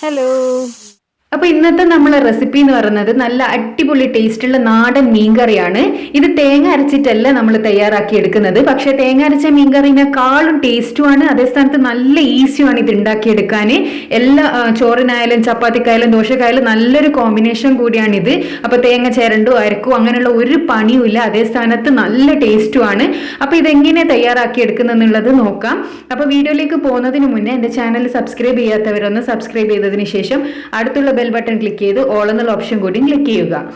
Hello. അപ്പോൾ ഇന്നത്തെ നമ്മളെ റെസിപ്പി എന്ന് പറയുന്നത് നല്ല അടിപൊളി ടേസ്റ്റുള്ള നാടൻ മീൻകറിയാണ്. ഇത് തേങ്ങ അരച്ചിട്ടല്ല നമ്മൾ തയ്യാറാക്കി എടുക്കുന്നത്. പക്ഷേ തേങ്ങ അരച്ച മീൻകറിനേക്കാളും ടേസ്റ്റുമാണ്, അതേ സ്ഥാനത്ത് നല്ല ഈസിയുമാണ് ഇത് ഉണ്ടാക്കിയെടുക്കാൻ. എല്ലാ ചോറിനായാലും ചപ്പാത്തിക്കായാലും ദോശക്കായാലും നല്ലൊരു കോമ്പിനേഷൻ കൂടിയാണിത്. അപ്പോൾ തേങ്ങ ചേരണ്ടോ അരക്കോ അങ്ങനെയുള്ള ഒരു പണിയുമില്ല, അതേ സ്ഥാനത്ത് നല്ല ടേസ്റ്റുമാണ്. അപ്പോൾ ഇതെങ്ങനെ തയ്യാറാക്കി എടുക്കുന്നെന്നുള്ളത് നോക്കാം. അപ്പോൾ വീഡിയോയിലേക്ക് പോകുന്നതിന് മുന്നേ എൻ്റെ ചാനൽ സബ്സ്ക്രൈബ് ചെയ്യാത്തവരൊന്ന് സബ്സ്ക്രൈബ് ചെയ്തതിന് ശേഷം അടുത്തുള്ള ബെൽ ബട്ടൺ ക്ലിക്ക് ചെയ്ത് ഓൾ എന്നുള്ള ഓപ്ഷൻ കൂടി ക്ലിക്ക് ചെയ്യുക.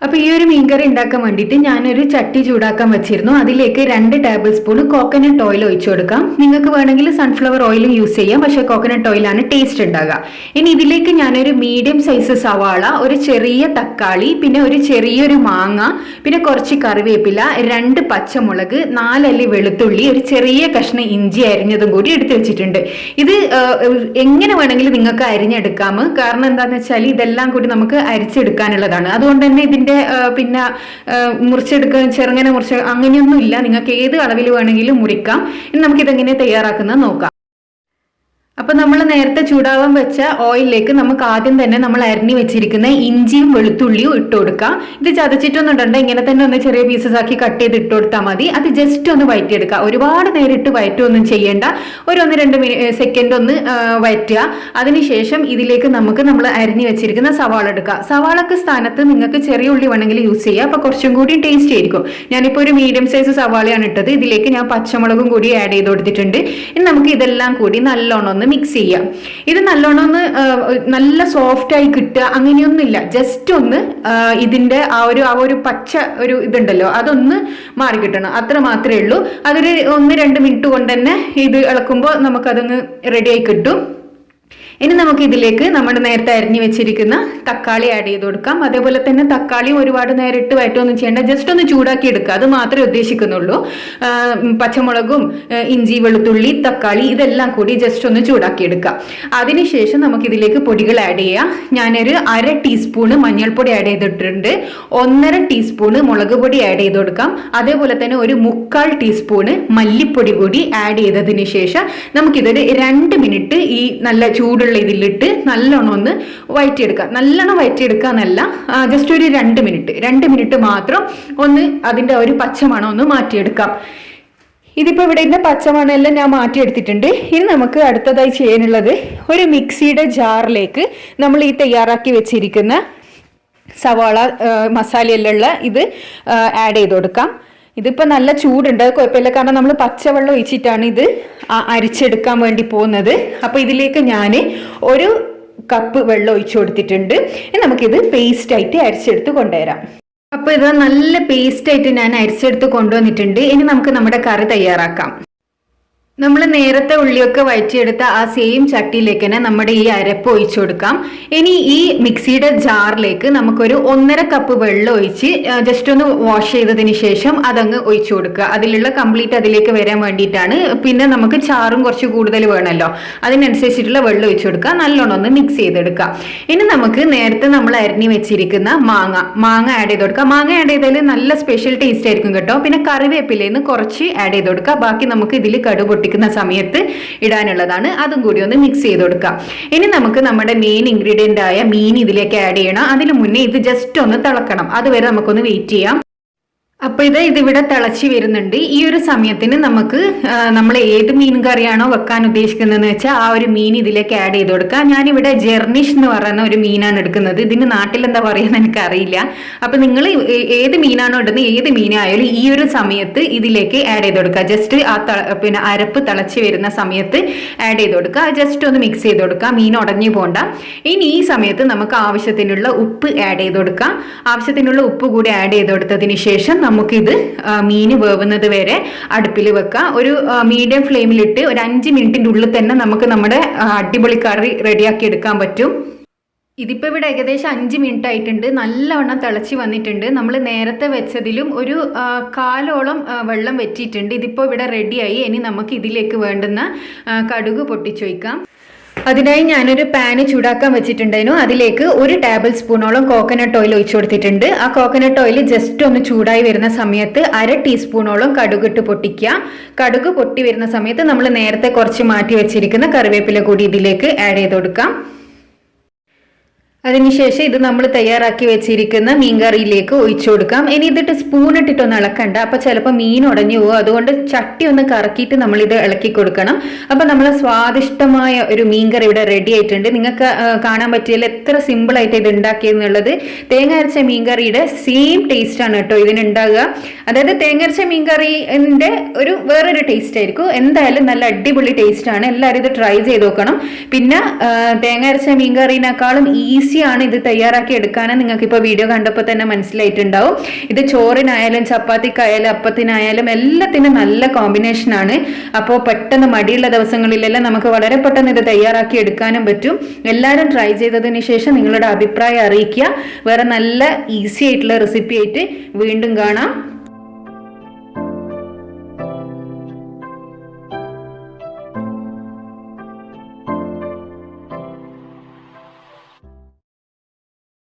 അപ്പോൾ ഈ ഒരു മീൻകറി ഉണ്ടാക്കാൻ വേണ്ടിയിട്ട് ഞാനൊരു ചട്ടി ചൂടാക്കാൻ വെച്ചിരുന്നു. അതിലേക്ക് 2 ടേബിൾ സ്പൂൺ കോക്കനട്ട് ഓയിൽ ഒഴിച്ചു കൊടുക്കാം. നിങ്ങൾക്ക് വേണമെങ്കിൽ സൺഫ്ലവർ ഓയിലും യൂസ് ചെയ്യാം, പക്ഷേ കോക്കനട്ട് ഓയിലാണ് ടേസ്റ്റ് ഉണ്ടാകുക. ഇനി ഇതിലേക്ക് ഞാനൊരു മീഡിയം സൈസ് സവാള, ഒരു ചെറിയ തക്കാളി, പിന്നെ ഒരു ചെറിയൊരു മാങ്ങ, പിന്നെ കുറച്ച് കറിവേപ്പില, 2 പച്ചമുളക്, 4 അല്ലി വെളുത്തുള്ളി, ഒരു ചെറിയ കഷ്ണം ഇഞ്ചി അരിഞ്ഞതും കൂടി എടുത്തു വെച്ചിട്ടുണ്ട്. ഇത് എങ്ങനെ വേണമെങ്കിലും നിങ്ങൾക്ക് അരിഞ്ഞെടുക്കാം. കാരണം എന്താണെന്ന് വെച്ചാൽ ഇതെല്ലാം കൂടി നമുക്ക് അരിച്ചെടുക്കാനുള്ളതാണ്. അതുകൊണ്ട് തന്നെ ഇതിൻ്റെ പിന്നെ മുറിച്ചെടുക്കാൻ ചെറുങ്ങനെ മുറിച്ച് അങ്ങനെയൊന്നും ഇല്ല, നിങ്ങൾക്ക് ഏത് അളവിൽ വേണമെങ്കിലും മുറിക്കാം. ഇനി നമുക്കിതെങ്ങനെ തയ്യാറാക്കുന്നത് നോക്കാം. അപ്പോൾ നമ്മൾ നേരത്തെ ചൂടാവാൻ വെച്ച ഓയിലിലേക്ക് നമുക്ക് ആദ്യം തന്നെ നമ്മൾ അരിഞ്ഞു വെച്ചിരിക്കുന്ന ഇഞ്ചിയും വെളുത്തുള്ളിയും ഇട്ട് കൊടുക്കാം. ഇത് ചതച്ചിട്ടൊന്നും ഇടണ്ട, ഇങ്ങനെ തന്നെ ഒന്ന് ചെറിയ പീസസ് ആക്കി കട്ട് ചെയ്ത് ഇട്ട് കൊടുത്താൽ മതി. അത് ജസ്റ്റ് ഒന്ന് വഴറ്റിയെടുക്കുക. ഒരുപാട് നേരിട്ട് വഴറ്റുമൊന്നും ചെയ്യേണ്ട, ഒരു 1-2 സെക്കൻഡ് ഒന്ന് വഴറ്റുക. അതിനുശേഷം ഇതിലേക്ക് നമ്മൾ അരിഞ്ഞു വെച്ചിരിക്കുന്ന സവാള എടുക്കുക. സവാളക്ക് സ്ഥാനത്ത് നിങ്ങൾക്ക് ചെറിയ ഉള്ളി വേണമെങ്കിൽ യൂസ് ചെയ്യുക, അപ്പോൾ കുറച്ചും കൂടി ടേസ്റ്റ് ആയിരിക്കും. ഞാനിപ്പോൾ ഒരു മീഡിയം സൈസ് സവാളയാണ് ഇട്ടത്. ഇതിലേക്ക് ഞാൻ പച്ചമുളകും കൂടി ആഡ് ചെയ്ത് കൊടുത്തിട്ടുണ്ട്. ഇനി നമുക്ക് ഇതെല്ലാം കൂടി നല്ലോണം ഒന്ന് മിക്സ് ചെയ്യാം. ഇത് നല്ലോണം ഒന്ന് നല്ല സോഫ്റ്റ് ആയി കിട്ടുക അങ്ങനെയൊന്നുമില്ല, ജസ്റ്റ് ഒന്ന് ഇതിന്റെ ആ ഒരു പച്ച ഒരു ഇതുണ്ടല്ലോ അതൊന്ന് മാറി കിട്ടണം, അത്ര മാത്രമേ ഉള്ളൂ. അതൊരു 1-2 മിനിറ്റ് കൊണ്ട് തന്നെ ഇത് ഇളക്കുമ്പോൾ നമുക്കതൊന്ന് റെഡി ആയി കിട്ടും. ഇനി നമുക്ക് ഇതിലേക്ക് നമ്മൾ നേരത്തെ അരിഞ്ഞു വെച്ചിരിക്കുന്ന തക്കാളി ആഡ് ചെയ്ത് കൊടുക്കാം. അതേപോലെ തന്നെ തക്കാളി ഒരുപാട് നേരം ഇട്ട് വഴറ്റൊന്നും ചെയ്യേണ്ട, ജസ്റ്റ് ഒന്ന് ചൂടാക്കി എടുക്കുക, അത് മാത്രമേ ഉദ്ദേശിക്കുന്നുള്ളൂ. പച്ചമുളകും ഇഞ്ചി വെളുത്തുള്ളി തക്കാളി ഇതെല്ലാം കൂടി ജസ്റ്റ് ഒന്ന് ചൂടാക്കി എടുക്കുക. അതിനുശേഷം നമുക്ക് ഇതിലേക്ക് പൊടികൾ ആഡ് ചെയ്യാം. ഞാനൊരു 1/2 ടീസ്പൂണ് മഞ്ഞൾപ്പൊടി ആഡ് ചെയ്തിട്ടുണ്ട്, 1.5 ടീസ്പൂണ് മുളക് പൊടി ആഡ് ചെയ്ത് കൊടുക്കാം. അതേപോലെ തന്നെ ഒരു 1/4 ടീസ്പൂണ് മല്ലിപ്പൊടി കൂടി ആഡ് ചെയ്തതിന് ശേഷം നമുക്കിതൊരു 2 മിനിറ്റ് ഈ നല്ല ചൂടുള്ള ഇതിലിട്ട് നല്ലോണം ഒന്ന് വഴറ്റിയെടുക്കുക. നല്ലോണം വഴറ്റിയെടുക്കുക എന്നല്ല, ജസ്റ്റ് ഒരു 2 മിനിറ്റ് മാത്രം ഒന്ന് അതിൻ്റെ ഒരു പച്ചമണം ഒന്ന് മാറ്റിയെടുക്കാം. ഇതിപ്പോൾ ഇവിടെ ഇന്ന് പച്ചമണമെല്ലാം ഞാൻ മാറ്റിയെടുത്തിട്ടുണ്ട്. ഇനി നമുക്ക് അടുത്തതായി ചെയ്യാനുള്ളത് ഒരു മിക്സിയുടെ ജാറിലേക്ക് നമ്മൾ ഈ തയ്യാറാക്കി വെച്ചിരിക്കുന്ന സവാള മസാലയെല്ലാം ഉള്ള ഇത് ആഡ് ചെയ്ത് കൊടുക്കാം. ഇതിപ്പോൾ നല്ല ചൂടുണ്ട്, കുഴപ്പമില്ല, കാരണം നമ്മൾ പച്ചവെള്ളം ഒഴിച്ചിട്ടാണ് ഇത് അരിച്ചെടുക്കാൻ വേണ്ടി പോകുന്നത്. അപ്പോൾ ഇതിലേക്ക് ഞാൻ 1 കപ്പ് വെള്ളം ഒഴിച്ചു കൊടുത്തിട്ടുണ്ട്. നമുക്കിത് പേസ്റ്റായിട്ട് അരിച്ചെടുത്ത് കൊണ്ടുവരാം. അപ്പോൾ ഇത് നല്ല പേസ്റ്റായിട്ട് ഞാൻ അരിച്ചെടുത്ത് കൊണ്ടുവന്നിട്ടുണ്ട്. ഇനി നമുക്ക് നമ്മുടെ കറി തയ്യാറാക്കാം. നമ്മൾ നേരത്തെ ഉള്ളിയൊക്കെ വഴറ്റിയെടുത്ത ആ സെയിം ചട്ടിയിലേക്ക് തന്നെ നമ്മുടെ ഈ അരപ്പ് ഒഴിച്ചു കൊടുക്കാം. ഇനി ഈ മിക്സിയുടെ ജാറിലേക്ക് നമുക്കൊരു 1.5 കപ്പ് വെള്ളം ഒഴിച്ച് ജസ്റ്റ് ഒന്ന് വാഷ് ചെയ്തതിന് ശേഷം അതങ്ങ് ഒഴിച്ചു കൊടുക്കുക. അതിലുള്ള കംപ്ലീറ്റ് അതിലേക്ക് വരാൻ വേണ്ടിയിട്ടാണ്. പിന്നെ നമുക്ക് ചാറും കുറച്ച് കൂടുതൽ വേണമല്ലോ, അതിനനുസരിച്ചിട്ടുള്ള വെള്ളം ഒഴിച്ചു കൊടുക്കുക. നല്ലോണം ഒന്ന് മിക്സ് ചെയ്തെടുക്കുക. ഇനി നമുക്ക് നേരത്തെ നമ്മൾ അരിഞ്ഞു വെച്ചിരിക്കുന്ന മാങ്ങ ആഡ് ചെയ്ത് കൊടുക്കുക. മാങ്ങ ആഡ് ചെയ്താൽ നല്ല സ്പെഷ്യൽ ടേസ്റ്റ് ആയിരിക്കും കേട്ടോ. പിന്നെ കറിവേപ്പിലേന്ന് കുറച്ച് ആഡ് ചെയ്ത് കൊടുക്കുക. ബാക്കി നമുക്ക് ഇതിൽ കടുക് സമയത്ത് ഇടാനുള്ളതാണ്, അതും കൂടി ഒന്ന് മിക്സ് ചെയ്ത് കൊടുക്കാം. ഇനി നമുക്ക് നമ്മുടെ മെയിൻ ഇൻഗ്രീഡിയന്റ് ആയ മീൻ ഇതിലേക്ക് ആഡ് ചെയ്യണം. അതിനു മുന്നേ ഇത് ജസ്റ്റ് ഒന്ന് തിളക്കണം, അതുവരെ നമുക്കൊന്ന് വെയിറ്റ് ചെയ്യാം. അപ്പോൾ ഇതിവിടെ തിളച്ച് വരുന്നുണ്ട്. ഈ ഒരു സമയത്തിന് നമുക്ക് നമ്മൾ ഏത് മീൻ കറിയാണോ വെക്കാൻ ഉദ്ദേശിക്കുന്നതെന്ന് വെച്ചാൽ ആ ഒരു മീൻ ഇതിലേക്ക് ആഡ് ചെയ്ത് കൊടുക്കുക. ഞാനിവിടെ ജെർണിഷ് എന്ന് പറയുന്ന ഒരു മീനാണ് എടുക്കുന്നത്. ഇതിന് നാട്ടിൽ എന്താ പറയുക എനിക്കറിയില്ല. അപ്പോൾ നിങ്ങൾ ഏത് മീനാണോ ഇടുന്നത്, ഏത് മീനായാലും ഈ ഒരു സമയത്ത് ഇതിലേക്ക് ആഡ് ചെയ്ത് കൊടുക്കുക. ജസ്റ്റ് ആ പിന്നെ അരപ്പ് തിളച്ച് വരുന്ന സമയത്ത് ആഡ് ചെയ്ത് കൊടുക്കുക. ജസ്റ്റ് ഒന്ന് മിക്സ് ചെയ്ത് കൊടുക്കുക, മീൻ ഉടഞ്ഞു പോകണ്ട. ഇനി ഈ സമയത്ത് നമുക്ക് ആവശ്യത്തിനുള്ള ഉപ്പ് ആഡ് ചെയ്ത് കൊടുക്കാം. ആവശ്യത്തിനുള്ള ഉപ്പ് കൂടി ആഡ് ചെയ്ത് കൊടുത്തതിന് ശേഷം നമുക്കിത് മീൻ വേവുന്നത് വരെ അടുപ്പിൽ വെക്കാം. ഒരു മീഡിയം ഫ്ലെയിമിലിട്ട് ഒരു 5 മിനിറ്റിൻ്റെ ഉള്ളിൽ തന്നെ നമുക്ക് നമ്മുടെ അടിപൊളി കറി റെഡിയാക്കി എടുക്കാൻ പറ്റും. ഇതിപ്പോൾ ഇവിടെ ഏകദേശം 5 മിനിറ്റ് ആയിട്ടുണ്ട്. നല്ലവണ്ണം തിളച്ച് വന്നിട്ടുണ്ട്. നമ്മൾ നേരത്തെ വെച്ചതിലും ഒരു കാലോളം വെള്ളം വെച്ചിട്ടുണ്ട്. ഇതിപ്പോൾ ഇവിടെ റെഡിയായി. ഇനി നമുക്ക് ഇതിലേക്ക് വേണ്ടുന്ന കടുക് പൊട്ടിച്ചൊഴിക്കാം. അതിനായി ഞാനൊരു പാന് ചൂടാക്കാൻ വെച്ചിട്ടുണ്ടായിരുന്നു. അതിലേക്ക് 1 ടേബിൾ സ്പൂണോളം കോക്കനട്ട് ഓയിൽ ഒഴിച്ചു കൊടുത്തിട്ടുണ്ട്. ആ കോക്കനട്ട് ഓയിൽ ജസ്റ്റ് ഒന്ന് ചൂടായി വരുന്ന സമയത്ത് 1/2 ടീസ്പൂണോളം കടുകിട്ട് പൊട്ടിക്കുക. കടുക് പൊട്ടി വരുന്ന സമയത്ത് നമ്മൾ നേരത്തെ കുറച്ച് മാറ്റി വെച്ചിരിക്കുന്ന കറിവേപ്പില കൂടി ഇതിലേക്ക് ആഡ് ചെയ്ത് കൊടുക്കാം. അതിനുശേഷം ഇത് നമ്മൾ തയ്യാറാക്കി വെച്ചിരിക്കുന്ന മീൻകറിയിലേക്ക് ഒഴിച്ചു കൊടുക്കാം. ഇനി ഇതിട്ട് സ്പൂൺ ഇട്ടിട്ടൊന്ന് ഇളക്കണ്ട, അപ്പൊ ചിലപ്പോൾ മീൻ ഉടഞ്ഞു പോകും. അതുകൊണ്ട് ചട്ടി ഒന്ന് കറക്കിയിട്ട് നമ്മൾ ഇത് ഇളക്കി കൊടുക്കണം. അപ്പൊ നമ്മളെ സ്വാദിഷ്ടമായ ഒരു മീൻകറി ഇവിടെ റെഡി ആയിട്ടുണ്ട്. നിങ്ങൾക്ക് കാണാൻ പറ്റിയാൽ എത്ര സിമ്പിൾ ആയിട്ട് ഇത് ഉണ്ടാക്കിയെന്നുള്ളത്. തേങ്ങ അരച്ച മീൻകറിയുടെ സെയിം ടേസ്റ്റ് ആണ് കേട്ടോ ഇതിനുണ്ടാകുക. അതായത് തേങ്ങ അരച്ച മീൻകറിന്റെ വേറൊരു ടേസ്റ്റ് ആയിരിക്കും. എന്തായാലും നല്ല അടിപൊളി ടേസ്റ്റ് ആണ്. എല്ലാവരും ഇത് ട്രൈ ചെയ്ത് നോക്കണം. പിന്നെ തേങ്ങ അരച്ച മീൻകറിനേക്കാളും ഈസിയാണ് ഇത് തയ്യാറാക്കി എടുക്കാനും നിങ്ങൾക്ക് ഇപ്പോൾ വീഡിയോ കണ്ടപ്പോൾ തന്നെ മനസ്സിലായിട്ടുണ്ടാവും. ഇത് ചോറിനായാലും ചപ്പാത്തിക്കായാലും അപ്പത്തിനായാലും എല്ലാത്തിനും നല്ല കോമ്പിനേഷൻ ആണ്. അപ്പോൾ പെട്ടെന്ന് മടിയുള്ള ദിവസങ്ങളിലെല്ലാം നമുക്ക് വളരെ പെട്ടെന്ന് ഇത് തയ്യാറാക്കി എടുക്കാനും പറ്റും. എല്ലാവരും ട്രൈ ചെയ്തതിന് ശേഷം നിങ്ങളുടെ അഭിപ്രായം അറിയിക്കുക. വേറെ നല്ല ഈസി ആയിട്ടുള്ള റെസിപ്പി ആയിട്ട് വീണ്ടും കാണാം.